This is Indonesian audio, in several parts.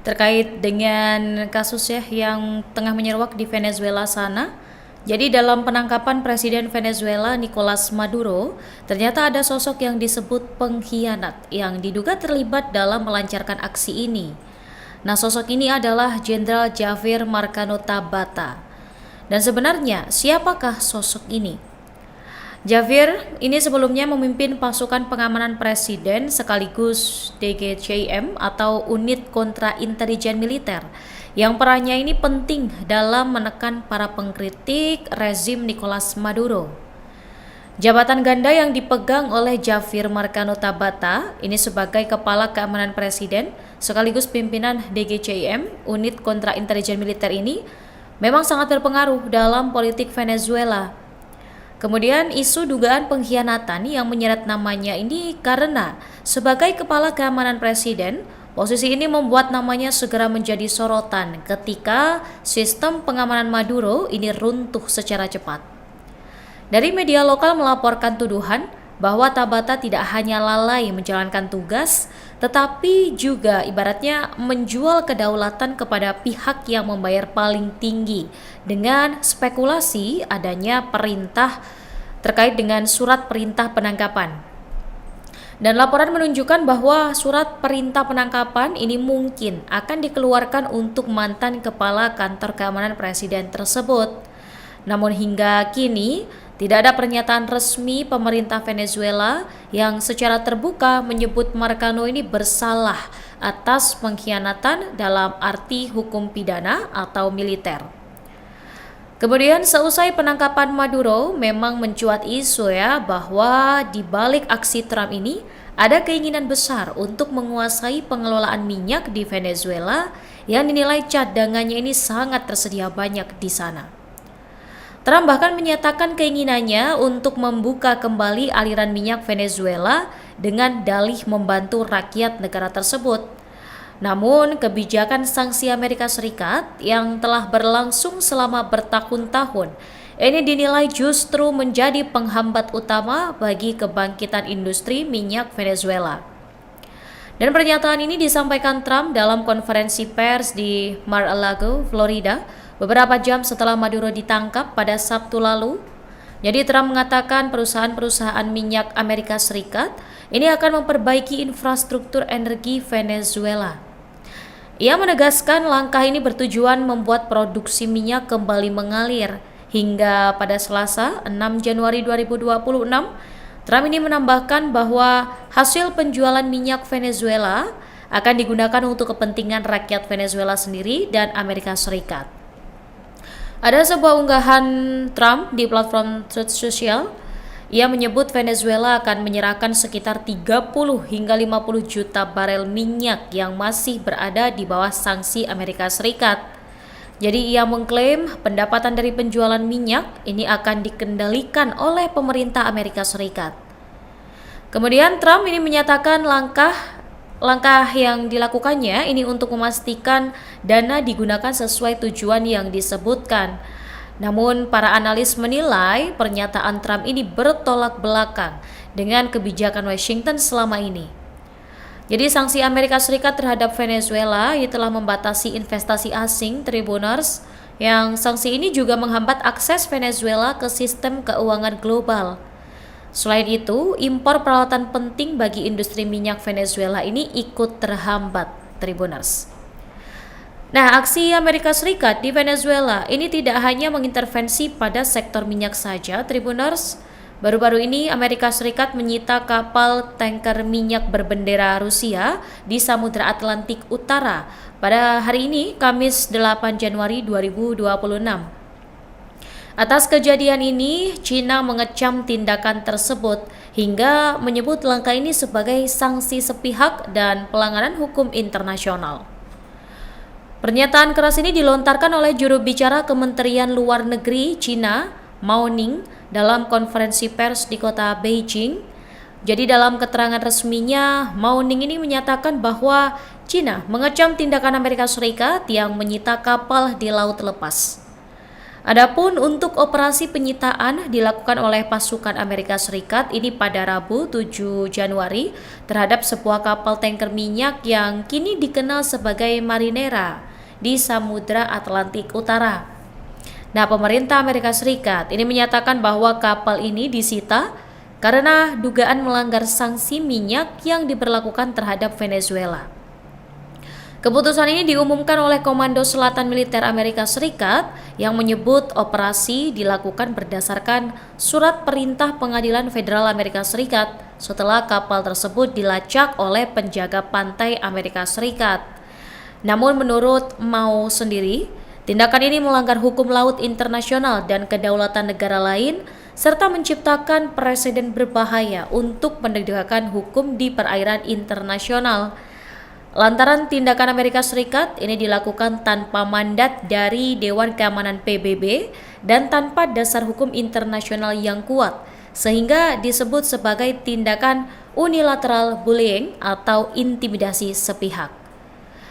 terkait dengan kasus yang tengah menyeruak di Venezuela sana. Jadi dalam penangkapan Presiden Venezuela Nicolas Maduro, ternyata ada sosok yang disebut pengkhianat yang diduga terlibat dalam melancarkan aksi ini. Nah, sosok ini adalah Jenderal Javier Marcano Tabata. Dan sebenarnya siapakah sosok ini? Javier ini sebelumnya memimpin pasukan pengamanan presiden sekaligus DGCM atau unit kontra intelijen militer yang perannya ini penting dalam menekan para pengkritik rezim Nicolas Maduro. Jabatan ganda yang dipegang oleh Javier Marcano Tabata ini sebagai Kepala Keamanan Presiden sekaligus pimpinan DGCM, unit kontra intelijen militer ini memang sangat berpengaruh dalam politik Venezuela. Kemudian isu dugaan pengkhianatan yang menyeret namanya ini karena sebagai Kepala Keamanan Presiden, posisi ini membuat namanya segera menjadi sorotan ketika sistem pengamanan Maduro ini runtuh secara cepat. Dari media lokal melaporkan tuduhan bahwa Tabata tidak hanya lalai menjalankan tugas, tetapi juga ibaratnya menjual kedaulatan kepada pihak yang membayar paling tinggi dengan spekulasi adanya perintah terkait dengan surat perintah penangkapan. Dan laporan menunjukkan bahwa surat perintah penangkapan ini mungkin akan dikeluarkan untuk mantan kepala kantor keamanan presiden tersebut. Namun hingga kini tidak ada pernyataan resmi pemerintah Venezuela yang secara terbuka menyebut Marcano ini bersalah atas pengkhianatan dalam arti hukum pidana atau militer. Kemudian seusai penangkapan Maduro memang mencuat isu bahwa di balik aksi Trump ini ada keinginan besar untuk menguasai pengelolaan minyak di Venezuela yang dinilai cadangannya ini sangat tersedia banyak di sana. Trump bahkan menyatakan keinginannya untuk membuka kembali aliran minyak Venezuela dengan dalih membantu rakyat negara tersebut. Namun, kebijakan sanksi Amerika Serikat yang telah berlangsung selama bertahun-tahun ini dinilai justru menjadi penghambat utama bagi kebangkitan industri minyak Venezuela. Dan pernyataan ini disampaikan Trump dalam konferensi pers di Mar-a-Lago, Florida, beberapa jam setelah Maduro ditangkap pada Sabtu lalu. Jadi Trump mengatakan perusahaan-perusahaan minyak Amerika Serikat ini akan memperbaiki infrastruktur energi Venezuela. Ia menegaskan langkah ini bertujuan membuat produksi minyak kembali mengalir. Hingga pada Selasa 6 Januari 2026, Trump ini menambahkan bahwa hasil penjualan minyak Venezuela akan digunakan untuk kepentingan rakyat Venezuela sendiri dan Amerika Serikat. Ada sebuah unggahan Trump di platform Truth Social. Ia menyebut Venezuela akan menyerahkan sekitar 30 hingga 50 juta barel minyak yang masih berada di bawah sanksi Amerika Serikat. Jadi ia mengklaim pendapatan dari penjualan minyak ini akan dikendalikan oleh pemerintah Amerika Serikat. Kemudian Trump ini menyatakan langkah yang dilakukannya ini untuk memastikan dana digunakan sesuai tujuan yang disebutkan. Namun para analis menilai pernyataan Trump ini bertolak belakang dengan kebijakan Washington selama ini. Jadi sanksi Amerika Serikat terhadap Venezuela telah membatasi investasi asing Tribuners, yang sanksi ini juga menghambat akses Venezuela ke sistem keuangan global. Selain itu, impor peralatan penting bagi industri minyak Venezuela ini ikut terhambat, Tribuners. Nah, aksi Amerika Serikat di Venezuela ini tidak hanya mengintervensi pada sektor minyak saja, Tribuners. Baru-baru ini Amerika Serikat menyita kapal tanker minyak berbendera Rusia di Samudra Atlantik Utara pada hari ini, Kamis 8 Januari 2026. Atas kejadian ini, China mengecam tindakan tersebut hingga menyebut langkah ini sebagai sanksi sepihak dan pelanggaran hukum internasional. Pernyataan keras ini dilontarkan oleh juru bicara Kementerian Luar Negeri China, Mao Ning, dalam konferensi pers di kota Beijing. Jadi dalam keterangan resminya, Mao Ning ini menyatakan bahwa China mengecam tindakan Amerika Serikat yang menyita kapal di laut lepas. Adapun untuk operasi penyitaan dilakukan oleh pasukan Amerika Serikat ini pada Rabu 7 Januari terhadap sebuah kapal tanker minyak yang kini dikenal sebagai Marinera di Samudra Atlantik Utara. Nah, pemerintah Amerika Serikat ini menyatakan bahwa kapal ini disita karena dugaan melanggar sanksi minyak yang diberlakukan terhadap Venezuela. Keputusan ini diumumkan oleh Komando Selatan Militer Amerika Serikat yang menyebut operasi dilakukan berdasarkan surat perintah Pengadilan Federal Amerika Serikat setelah kapal tersebut dilacak oleh penjaga pantai Amerika Serikat. Namun menurut Mao sendiri, tindakan ini melanggar hukum laut internasional dan kedaulatan negara lain serta menciptakan presiden berbahaya untuk menegakkan hukum di perairan internasional. Lantaran tindakan Amerika Serikat ini dilakukan tanpa mandat dari Dewan Keamanan PBB dan tanpa dasar hukum internasional yang kuat, sehingga disebut sebagai tindakan unilateral bullying atau intimidasi sepihak.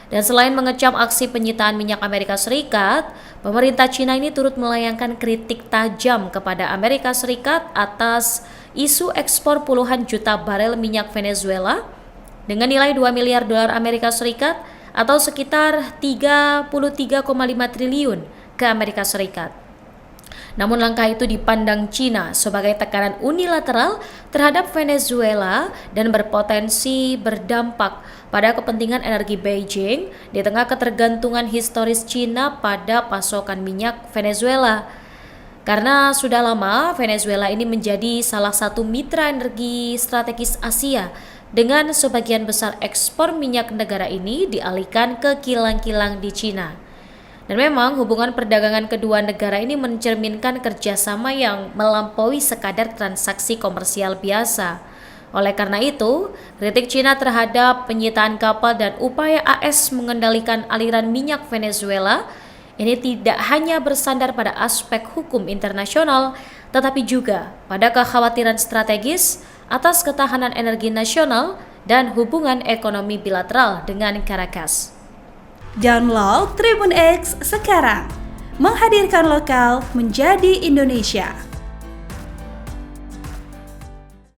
Dan selain mengecam aksi penyitaan minyak Amerika Serikat, pemerintah Cina ini turut melayangkan kritik tajam kepada Amerika Serikat atas isu ekspor puluhan juta barel minyak Venezuela dengan nilai 2 miliar dolar Amerika Serikat atau sekitar 33,5 triliun ke Amerika Serikat. Namun langkah itu dipandang Cina sebagai tekanan unilateral terhadap Venezuela dan berpotensi berdampak pada kepentingan energi Beijing di tengah ketergantungan historis Cina pada pasokan minyak Venezuela. Karena sudah lama Venezuela ini menjadi salah satu mitra energi strategis Asia dengan sebagian besar ekspor minyak negara ini dialihkan ke kilang-kilang di Cina. Dan memang hubungan perdagangan kedua negara ini mencerminkan kerjasama yang melampaui sekadar transaksi komersial biasa. Oleh karena itu, kritik Cina terhadap penyitaan kapal dan upaya AS mengendalikan aliran minyak Venezuela ini tidak hanya bersandar pada aspek hukum internasional, tetapi juga pada kekhawatiran strategis atas ketahanan energi nasional dan hubungan ekonomi bilateral dengan Caracas. Download Tribun X sekarang, menghadirkan lokal menjadi Indonesia.